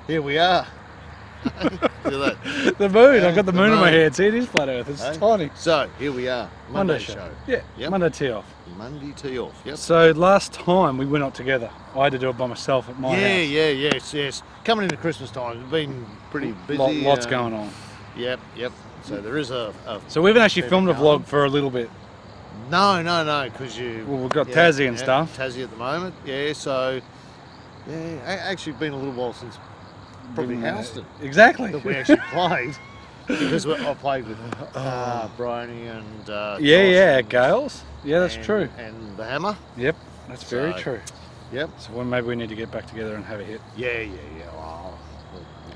Here we are. Look at that. The moon. I've got the moon in my head. See, it is flat Earth. It's tiny. So, here we are. Monday show. Yeah, yep. Monday tee off. Monday tee off, yep. So, last time we went out together. I had to do it by myself at my house. Yes. Coming into Christmas time, it's been pretty busy. Lots going on. Yep. So, there is a so, we haven't actually filmed a vlog for a little bit. No, because you... Well, we've got Tassie and stuff. Tassie at the moment, so... Yeah, actually been a little while since probably Houston. Exactly. That we actually played. Because I played with Bryony and... yeah, Gales. Yeah, that's true. And the Hammer. Yep, that's very true. Yep. So maybe we need to get back together and have a hit. Yeah. Well,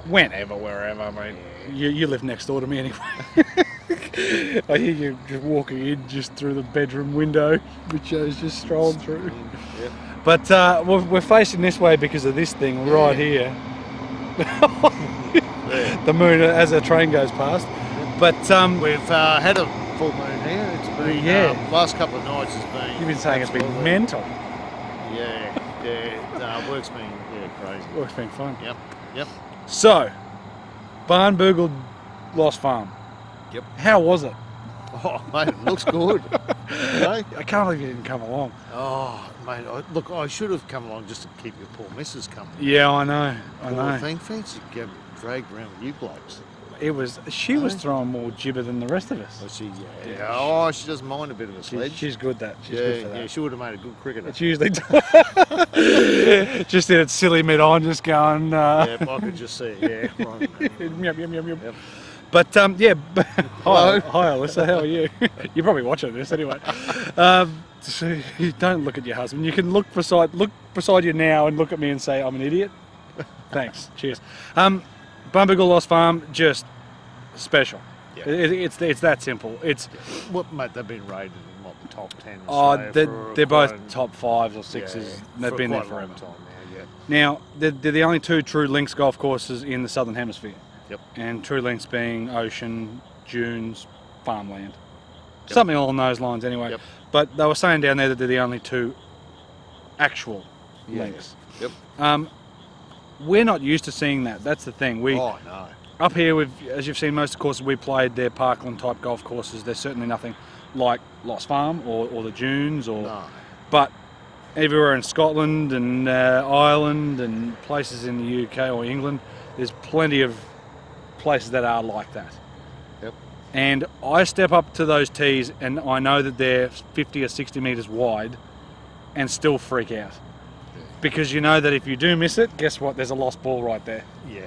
whenever, wherever, mate. Yeah. You live next door to me anyway. I hear you just walking in just through the bedroom window, which is just strolling through. Yep. But we're facing this way because of this thing right here. The moon as a train goes past. But we've had a full moon here. It's been last couple of nights has been. You've been saying it's been mental. Yeah. Work's been crazy. Work's been fun. Yep. So, Barnbougle Lost Farm. Yep. How was it? Oh, mate, it looks good. I can't believe you didn't come along. Oh, mate, look, I should have come along just to keep your poor missus company. Yeah, I know. Fancy getting dragged around with you blokes. She was throwing more gibber than the rest of us. She doesn't mind a bit of a sledge. She's good good for that. Yeah, she would have made a good cricketer. It's usually just in its silly mid on, just going. Yeah, I could just see it. Yeah, right. Yep. But hi Alyssa, how are you? You're probably watching this anyway. So you don't look at your husband. You can look beside you now and look at me and say I'm an idiot. Thanks. Cheers. Barnbougle Lost Farm, just special. Yeah. It's that simple. Mate, they've been rated in the top 10. They're both top 5s or 6s. They've been there forever. Now they're the only 2 true links golf courses in the Southern Hemisphere. Yep. And true links being ocean, dunes, farmland. Yep. Something along those lines anyway. Yep. But they were saying down there that they're the only 2 actual links. Yep. We're not used to seeing that. That's the thing. No. Up here, as you've seen, most of the courses we played, they're parkland type golf courses. There's certainly nothing like Lost Farm or the dunes. But everywhere in Scotland and Ireland and places in the UK or England, there's plenty of places that are like that. Yep. And I step up to those tees and I know that they're 50 or 60 metres wide and still freak out. Yeah. Because you know that if you do miss it, guess what? There's a lost ball right there. Yeah,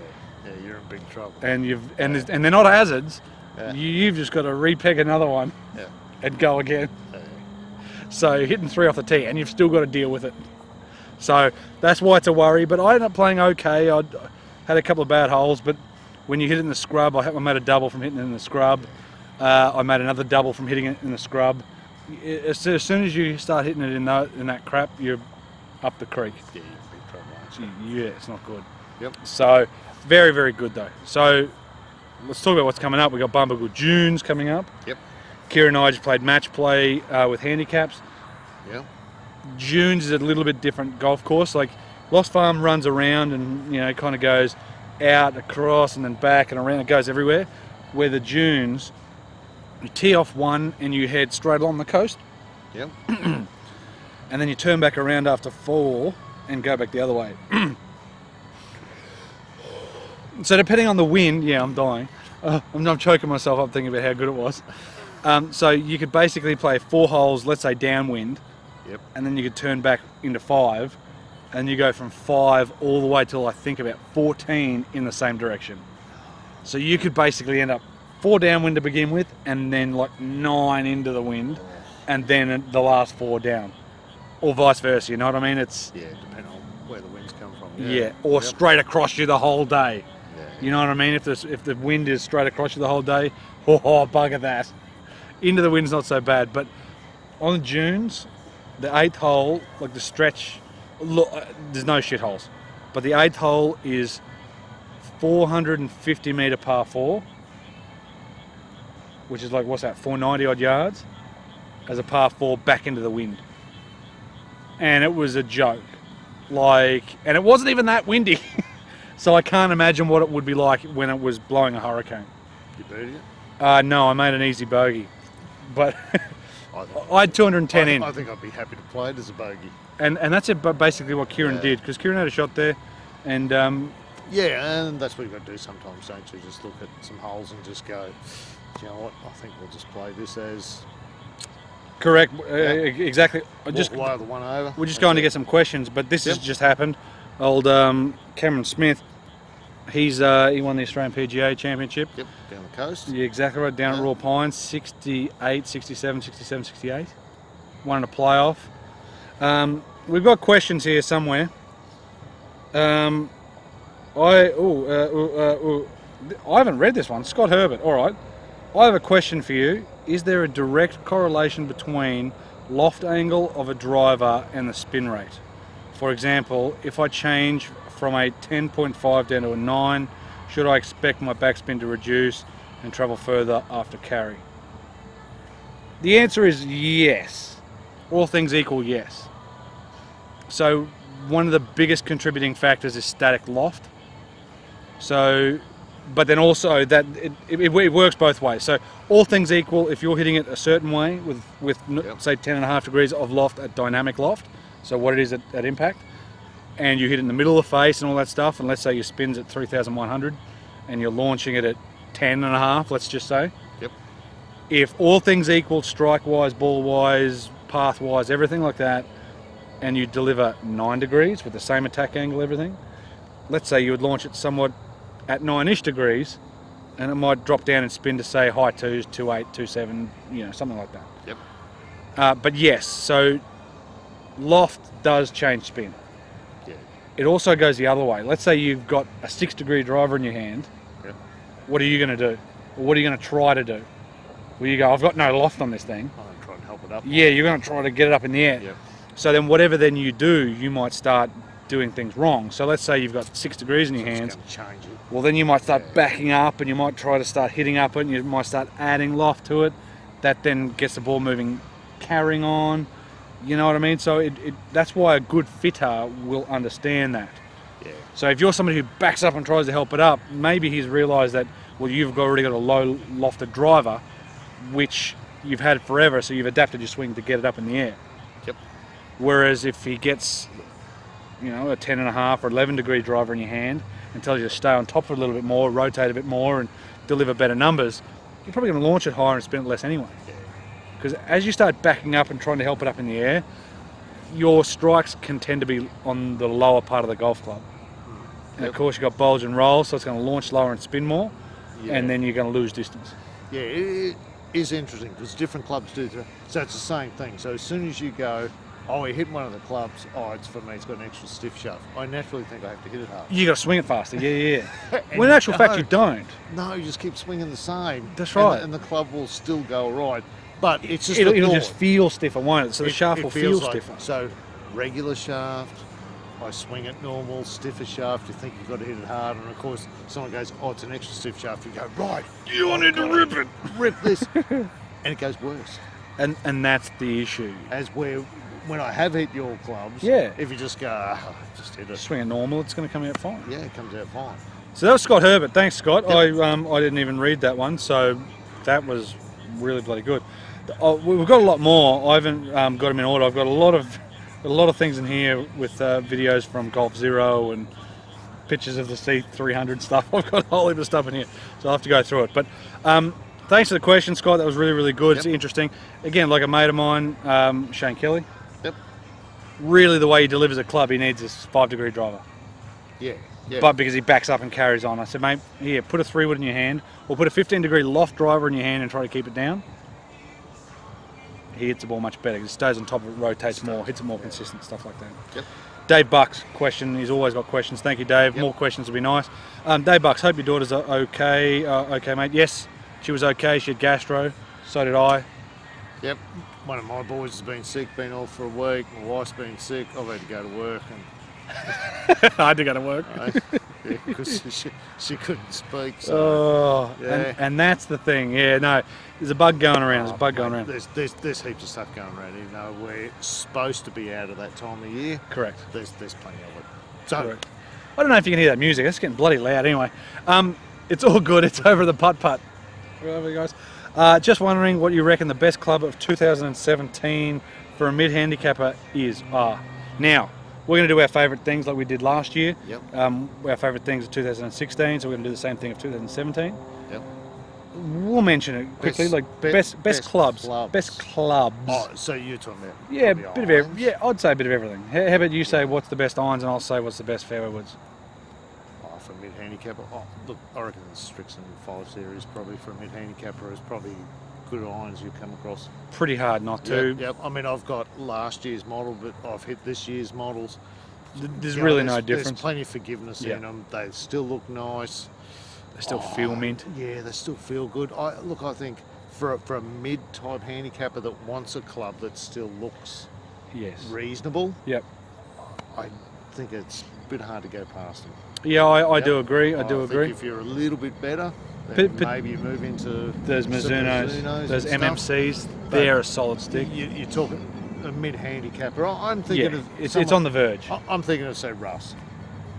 you're in big trouble. And they're not hazards. Yeah. You've just got to repeg another one and go again. Yeah. So hitting 3 off the tee and you've still got to deal with it. So that's why it's a worry. But I ended up playing okay. I had a couple of bad holes, but when you hit it in the scrub, I made a double from hitting it in the scrub. I made another double from hitting it in the scrub. As soon as you start hitting it in that crap, you're up the creek. Yeah, you're in big trouble, aren't you? Yeah, it's not good. Yep. So, very, very good though. So, let's talk about what's coming up. We've got Barnbougle Dunes coming up. Yep. Kira and I just played match play with handicaps. Yeah. Dunes is a little bit different golf course. Like, Lost Farm runs around and, kind of goes out, across, and then back and around. It goes everywhere. Where the dunes, you tee off one and you head straight along the coast. Yep. And then you turn back around after 4 and go back the other way. So depending on the wind, I'm dying. I'm choking myself up thinking about how good it was. So you could basically play 4 holes, let's say downwind. Yep. And then you could turn back into 5. And you go from 5 all the way till I think about 14 in the same direction. So you could basically end up 4 downwind to begin with, and then like 9 into the wind, and then the last 4 down, or vice versa. You know what I mean? It's depending on where the winds come from. Or straight across you the whole day. Yeah. You know what I mean? If the wind is straight across you the whole day, bugger that. Into the wind's not so bad, but on the dunes, the 8th hole, like the stretch. Look, there's no shit holes, but the 8th hole is 450 metre par 4, which is like, what's that, 490 odd yards, as a par 4 back into the wind. And it was a joke. And it wasn't even that windy. So I can't imagine what it would be like when it was blowing a hurricane. You booted it? No, I made an easy bogey. But I had 210 in. I think I'd be happy to play it as a bogey. And that's basically what Kieran did, because Kieran had a shot there. And yeah, and that's what you've got to do sometimes, don't you? Just look at some holes and just go, you know what, I think we'll just play this as... correct, exactly. Walk away the one over. We're just going to get some questions, but this has just happened. Old Cameron Smith, he won the Australian PGA Championship. Yep, down the coast. Yeah, exactly right, down at Royal Pines, 68, 67, 67, 68. Won in a playoff. We've got questions here somewhere. I haven't read this one. Scott Herbert, all right. I have a question for you. Is there a direct correlation between loft angle of a driver and the spin rate? For example, if I change from a 10.5 down to a 9, should I expect my backspin to reduce and travel further after carry? The answer is yes. All things equal, yes. So one of the biggest contributing factors is static loft. So, but then also that it works both ways. So all things equal, if you're hitting it a certain way with say 10.5 degrees of loft at dynamic loft, so what it is at impact, and you hit it in the middle of the face and all that stuff, and let's say your spin's at 3,100 and you're launching it at 10.5, let's just say. Yep. If all things equal, strike-wise, ball-wise, path-wise, everything like that, and you deliver 9 degrees with the same attack angle, everything, let's say you would launch it somewhat at 9-ish degrees, and it might drop down and spin to say high 2s, 2.8, 2.7, you know, something like that. Yep. But yes, so loft does change spin. Yeah. It also goes the other way. Let's say you've got a 6-degree driver in your hand. Yep. What are you going to do? Or what are you going to try to do? Well, you go, I've got no loft on this thing. I'm going to try and help it up. Yeah, you're going to try to get it up in the air. Yep. So then whatever then you do, you might start doing things wrong. So let's say you've got 6 degrees in your hands. It's going to change it. Well, then you might start backing up, and you might try to start hitting up it, and you might start adding loft to it. That then gets the ball moving, carrying on. You know what I mean? So that's why a good fitter will understand that. Yeah. So if you're somebody who backs up and tries to help it up, maybe he's realised that, well, you've already got a low lofted driver, which you've had forever, so you've adapted your swing to get it up in the air. Yep. Whereas if he gets, you know, a 10.5 or 11-degree driver in your hand and tells you to stay on top of it a little bit more, rotate a bit more, and deliver better numbers, you're probably going to launch it higher and spin it less anyway. Because as you start backing up and trying to help it up in the air, your strikes can tend to be on the lower part of the golf club. And of course you've got bulge and roll, so it's going to launch lower and spin more, and then you're going to lose distance. Yeah, it is interesting because different clubs do that. So it's the same thing. So as soon as you go, oh, you hit one of the clubs, oh, it's for me, it's got an extra stiff shaft. I naturally think I have to hit it hard. You got to swing it faster, yeah. When in actual fact you don't. No, you just keep swinging the same. That's right. And the club will still go right. But it's just it'll just feel stiffer, won't it? So the shaft will feel stiffer. So regular shaft, I swing it normal, stiffer shaft, you think you've got to hit it hard, and of course someone goes, oh, it's an extra stiff shaft, you go, right, you need to rip it. Rip this. And it goes worse. And that's the issue. As when I have hit your clubs, if you just go, just hit it. Swing it normal, it's going to come out fine. Yeah, it comes out fine. So that was Scott Herbert. Thanks, Scott. Yep. I didn't even read that one, so that was really bloody good. We've got a lot more. I haven't got them in order. I've got a lot of things in here with videos from Golf Zero and pictures of the C300 stuff. I've got a whole heap of stuff in here, so I'll have to go through it. But thanks for the question, Scott. That was really, really good. It's interesting. Again, like a mate of mine, Shane Kelly. Yep. Really, the way he delivers a club, he needs this 5-degree driver. Yeah. Yeah. But because he backs up and carries on, I said, mate, here, put a 3-wood in your hand, or put a 15-degree loft driver in your hand and try to keep it down. He hits the ball much better. He stays on top of it, rotates more, hits it more consistent, stuff like that. Yep. Dave Bucks, question. He's always got questions. Thank you, Dave. Yep. More questions would be nice. Dave Bucks, hope your daughter's okay. Okay, mate. Yes, she was okay. She had gastro. So did I. Yep. One of my boys has been sick, been off for a week. My wife's been sick. I've had to go to work. I had to go to work. Yeah, because she couldn't speak. So, and that's the thing. Yeah, no, there's a bug going around. There's a bug going around. There's heaps of stuff going around. Even though we're supposed to be out of that time of year. Correct. There's plenty of it. So, correct. I don't know if you can hear that music. It's getting bloody loud anyway. It's all good. It's over the putt-putt. Wherever, guys. Just wondering what you reckon the best club of 2017 for a mid-handicapper is. Now, we're going to do our favourite things like we did last year. Yep. Our favourite things of 2016, so we're going to do the same thing of 2017. Yep. We'll mention it quickly, best clubs. Best clubs. Oh, so you're talking about Yeah, bit of yeah, I'd say a bit of everything. How about you say what's the best irons, and I'll say what's the best fairway woods. Oh, for a mid-handicapper, look, I reckon the Strixon 5 Series probably for a mid-handicapper is probably good irons you come across. Pretty hard not to. Yep. I mean, I've got last year's model, but I've hit this year's models. There's really no difference. There's plenty of forgiveness in them. They still look nice. They still feel mint. Yeah, they still feel good. I think for a mid-type handicapper that wants a club that still looks reasonable. Yep. I think it's a bit hard to go past them. Yeah, I do agree. I do agree. Think if you're a little bit better, then maybe you move into those Mizunos, those MMCs. They're a solid stick. You're talking a mid-handicapper. I'm thinking of it's on the verge. I'm thinking of, say, Russ.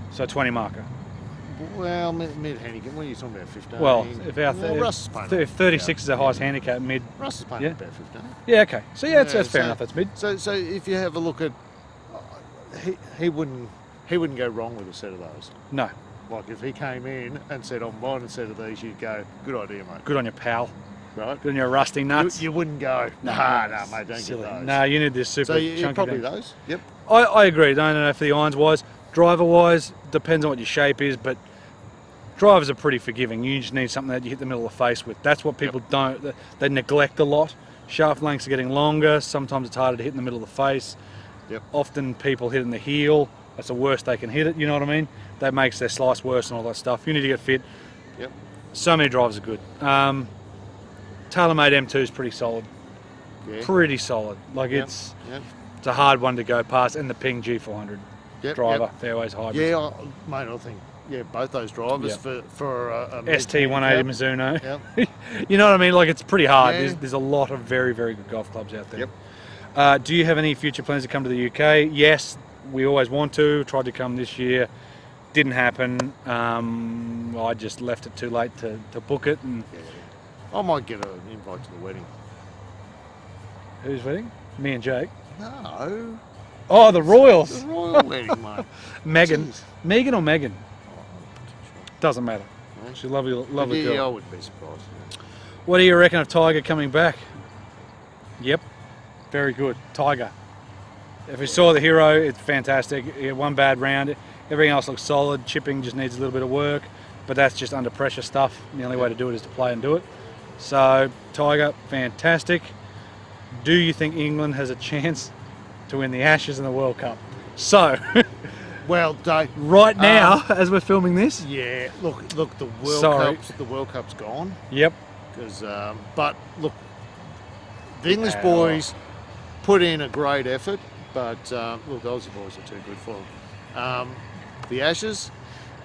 So 20 marker. Well, mid-handicap, what are you talking about, 15? Well, if Russ is 36 is a highest handicap, mid. Russ is playing about 15. Yeah, okay. So that's fair enough, that's mid. So if you have a look at, he wouldn't go wrong with a set of those. No. Like if he came in and said, I'm buying a set of these, you'd go, good idea, mate. Good on your pal. Right. Good on your rusty nuts. You wouldn't go, nah, mate, don't silly. get those. No, you need this super chunky probably thing. those, yep. I agree. I don't know for the irons wise. Driver wise, depends on what your shape is, but drivers are pretty forgiving. You just need something that you hit the middle of the face with. That's what people don't, they neglect a lot. Shaft lengths are getting longer. Sometimes it's harder to hit in the middle of the face. Yep. Often people hit in the heel. That's the worst they can hit it, you know what I mean? That makes their slice worse and all that stuff. You need to get fit. Yep. So many drivers are good. TaylorMade M2 is pretty solid. Yeah. Pretty solid. Like it's a hard one to go past. And the Ping G400 driver, fairways, hybrids. Yeah, mate, I think both those drivers for a ST180 Mizuno. Yep. You know what I mean? Like it's pretty hard. There's a lot of very, very good golf clubs out there. Yep. Do you have any future plans to come to the UK? Yes, we always want to. Tried to come this year. Didn't happen. I just left it too late to book it. And I might get an invite to the wedding. Whose wedding? Me and Jake? No. Oh, the Royals. The royal wedding, mate. Megan. Megan or Megan? Doesn't matter. She's a lovely girl. Yeah, I wouldn't be surprised. Yeah. What do you reckon of Tiger coming back? Yep. Very good. Tiger. If we saw the hero, it's fantastic. He had one bad round. Everything else looks solid. Chipping just needs a little bit of work, but that's just under pressure stuff. The only way to do it is to play and do it. So, Tiger, fantastic. Do you think England has a chance to win the Ashes and the World Cup? So, well, right now, as we're filming this. Yeah, look, the World Cup's gone. Yep. Because, but look, the English boys put in a great effort, but look, the Aussie boys are too good for them. The Ashes,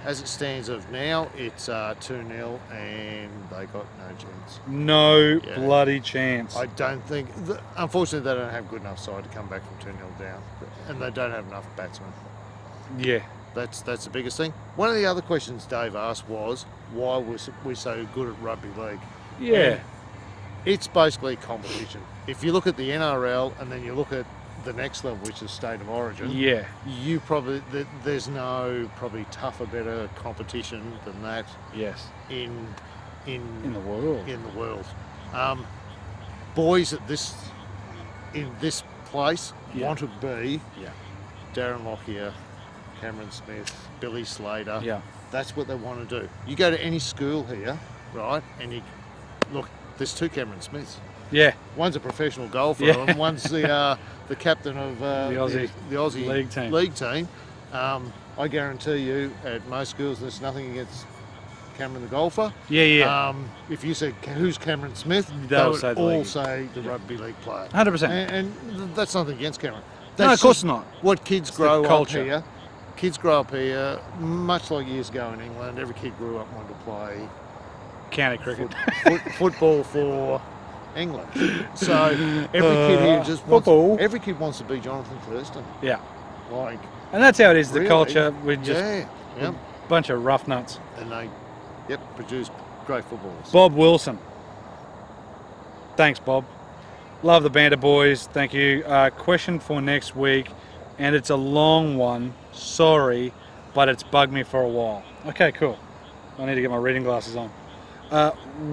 as it stands of now, it's 2-0 and they got no chance. No bloody chance. I don't think, unfortunately they don't have good enough side to come back from 2-0 down, and they don't have enough batsmen. Yeah. That's the biggest thing. One of the other questions Dave asked was, why was we so good at rugby league? Yeah. And it's basically competition. If you look at the NRL and then you look at the next level, which is State of Origin, you probably there's no probably tougher, better competition than that. Yes. In the world. In the world, boys at in this place want to be Darren Lockyer, Cameron Smith, Billy Slater. Yeah. That's what they want to do. You go to any school here, right, and you look. There's two Cameron Smiths. Yeah. One's a professional golfer, and one's the captain of the Aussie league team. I guarantee you, at most schools, there's nothing against Cameron the golfer. Yeah. If you said who's Cameron Smith, they would all say the rugby league player. 100%. And that's nothing against Cameron. No, of course not. What kids grow up here. Kids grow up here, much like years ago in England. Every kid grew up wanting to play county cricket, football for England. So every kid here just wants to be Jonathan Thurston. Yeah. Like, and that's how it is. The culture. We just Yep. Bunch of rough nuts. And they, produce great footballers. Bob Wilson. Thanks, Bob. Love the banter, boys. Thank you. Question for next week, and it's a long one. Sorry, but it's bugged me for a while. Okay, cool. I need to get my reading glasses on.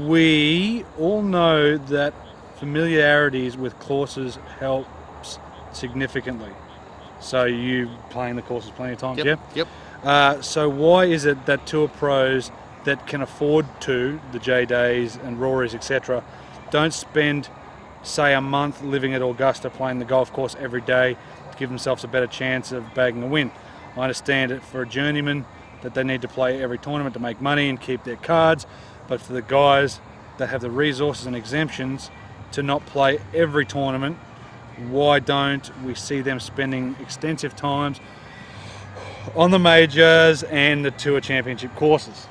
We all know that familiarities with courses helps significantly. So you playing the courses plenty of times, Yep. So why is it that tour pros that can afford to, the J-Days and Rorys, etc., don't spend, say, a month living at Augusta playing the golf course every day to give themselves a better chance of bagging a win? I understand it for a journeyman that they need to play every tournament to make money and keep their cards, but for the guys that have the resources and exemptions to not play every tournament, why don't we see them spending extensive times on the majors and the tour championship courses?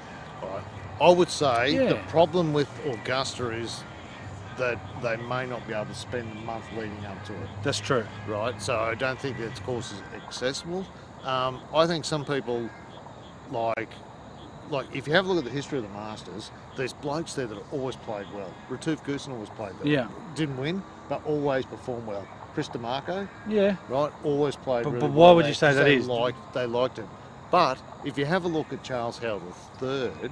I would say the problem with Augusta is that they may not be able to spend the month leading up to it. That's true. Right, so I don't think that course is accessible. I think some people, like if you have a look at the history of the Masters, there's blokes there that have always played well. Ratouf Goosen always played well. Yeah. Didn't win, but always performed well. Chris DeMarco, Yeah. right, always played really well. But why would you say that is? They liked him. But if you have a look at Charles Howell III,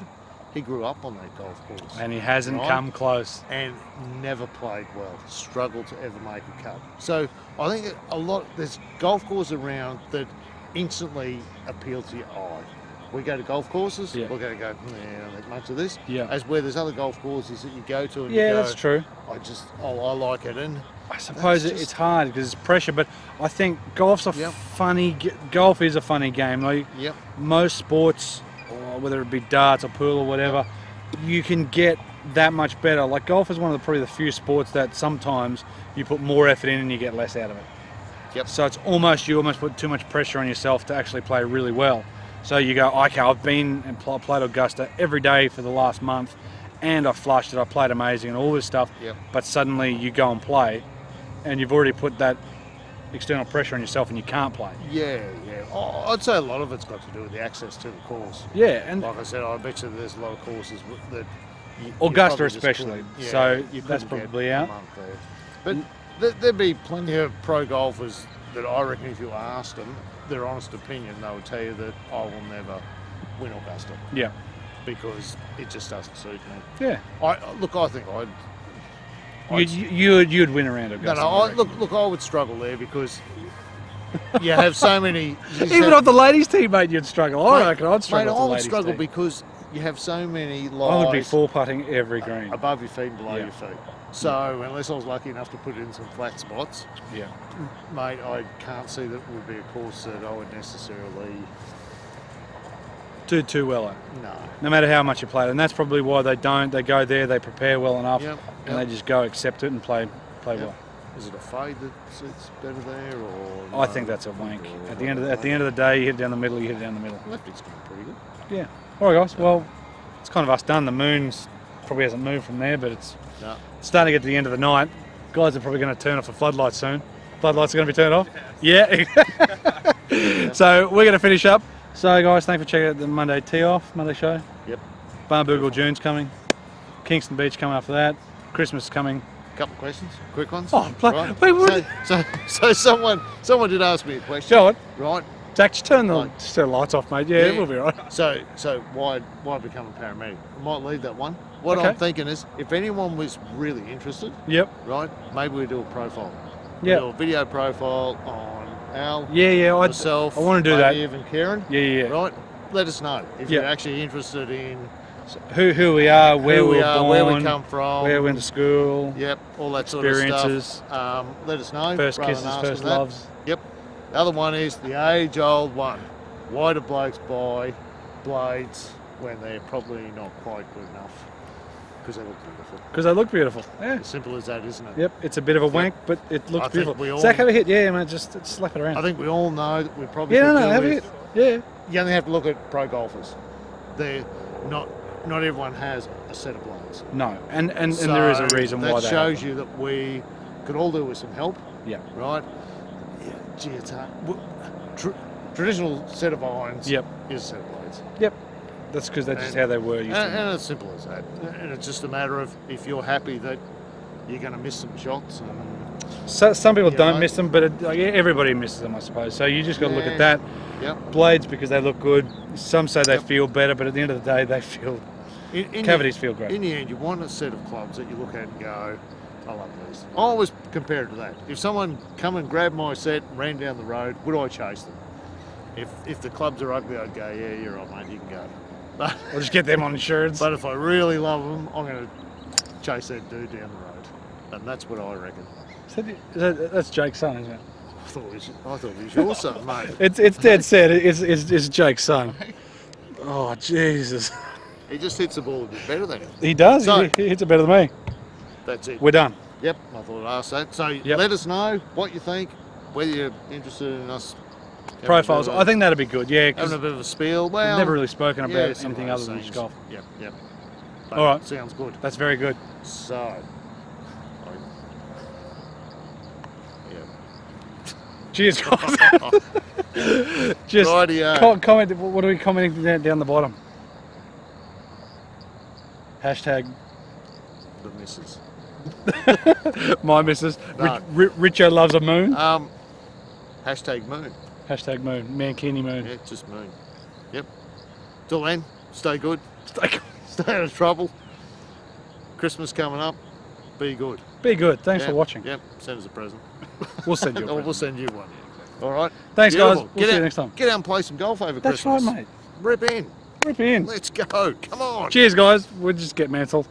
he grew up on that golf course. And he hasn't come close. And never played well. Struggled to ever make a cut. So I think there's golf courses around that instantly appeal to your eye. We go to golf courses, we're going to go, I don't think much of this. Yeah. As where there's other golf courses that you go to and you go, that's true. I like it. And I suppose it's hard because it's pressure, but I think golf is a funny game. Like most sports, whether it be darts or pool or whatever, you can get that much better. Like golf is one of probably the few sports that sometimes you put more effort in and you get less out of it. So it's you almost put too much pressure on yourself to actually play really well. So you go, okay, I've been and played Augusta every day for the last month, and I flushed it, I played amazing and all this stuff. But suddenly you go and play, and you've already put that external pressure on yourself and you can't play. I'd say a lot of it's got to do with the access to the course. And like I said, I bet you there's a lot of courses that Augusta especially. So that's probably out. But there'd be plenty of pro golfers that I reckon if you asked them their honest opinion, they would tell you that I will never win Augusta. Because it just doesn't suit me. I think you'd win around Augusta. I would struggle there because you have so many. Even on the ladies' team, mate, you'd struggle. I reckon I'd struggle. I would struggle because you have so many lies. I would be four putting every green above your feet and below your feet. So unless I was lucky enough to put it in some flat spots, mate, I can't see that would be a course that I would necessarily do too well at. No matter how much you play it, and that's probably why they don't. They go there, they prepare well enough, and they just go accept it and play well. Is it a fade that suits better there, or I think that's a wank. At the end of the day, you hit it down the middle. You hit it down the middle. Lefty's going pretty good. Yeah. All right, guys. Well, it's kind of us done. The moon's probably hasn't moved from there, but it's starting to get to the end of the night. Guys are probably going to turn off the floodlights soon. Floodlights are going to be turned off. So we're going to finish up. So guys, thanks for checking out the Monday Monday show. Barnbougle June's coming. Kingston Beach coming after that. Christmas is coming. Couple of questions, quick ones. So someone did ask me a question. Go on. Right. Zach, just turn the lights off, mate. Yeah, we'll be all right. So why become a paramedic? I might leave that one. What I'm thinking is, if anyone was really interested, right, maybe we do a profile. Do a video profile on Al, myself, I want to do that. Dave and Karen. Right. Let us know if you're actually interested in who we are, where we are, where we come from, where we went to school. All that sort of stuff. Let us know. First kisses, first loves. The other one is the age-old one. Why do blokes buy blades when they're probably not quite good enough? Because they look beautiful. Because they look beautiful. Yeah. As simple as that, isn't it? Yep. It's a bit of a wank, but it looks beautiful. Zach, have a hit. Yeah, man. Just slap it around. I think we all know that we probably have a hit. Yeah. You only have to look at pro golfers. They're not everyone has a set of blades. No, and there is a reason why that shows you that we could all do with some help. Right. Gee, it's hard. Traditional set of irons is a set of blades. hands. Yep. That's because that's just how they were. And it's simple as that. And it's just a matter of if you're happy that you're going to miss some shots. And, so, some people don't miss them, but everybody misses them, I suppose. So you just got to look at that. Yep. Blades because they look good. Some say they feel better, but at the end of the day, they feel cavities feel great. In the end, you want a set of clubs that you look at and go, I love these. I always compare it to that. If someone come and grabbed my set and ran down the road, would I chase them? If the clubs are ugly, I'd go, yeah, you're right, mate, you can go. But I'll just get them on insurance. But if I really love them, I'm going to chase that dude down the road. And that's what I reckon. That's Jake's son, isn't it? I thought it was your son, mate. It's dead set. It's Jake's son. Oh, Jesus. He just hits the ball a bit better than him. He does. So, he hits it better than me. That's it. We're done. Yep, I thought I'd ask that. So let us know what you think, whether you're interested in us. Profiles. I think that'd be good. Yeah, having a bit of a spiel. Well, we've never really spoken about anything other than just golf. Yep. But all right. Sounds good. That's very good. So. Cheers, guys. Just comment. What are we commenting down the bottom? Hashtag the missus. My missus. No. Richo loves a moon. Hashtag moon. Hashtag moon. Mankini moon. Yeah, just moon. Yep. Till then, stay good. Stay good. Stay out of trouble. Christmas coming up. Be good. Be good. Thanks for watching. Yep. Send us a present. We'll send you a present. We'll send you one. All right. Thanks, guys. We'll see you next time. Get out and play some golf over Christmas. That's right, mate. Rip in. Rip in. Let's go. Come on. Cheers, guys. We'll just get mantled.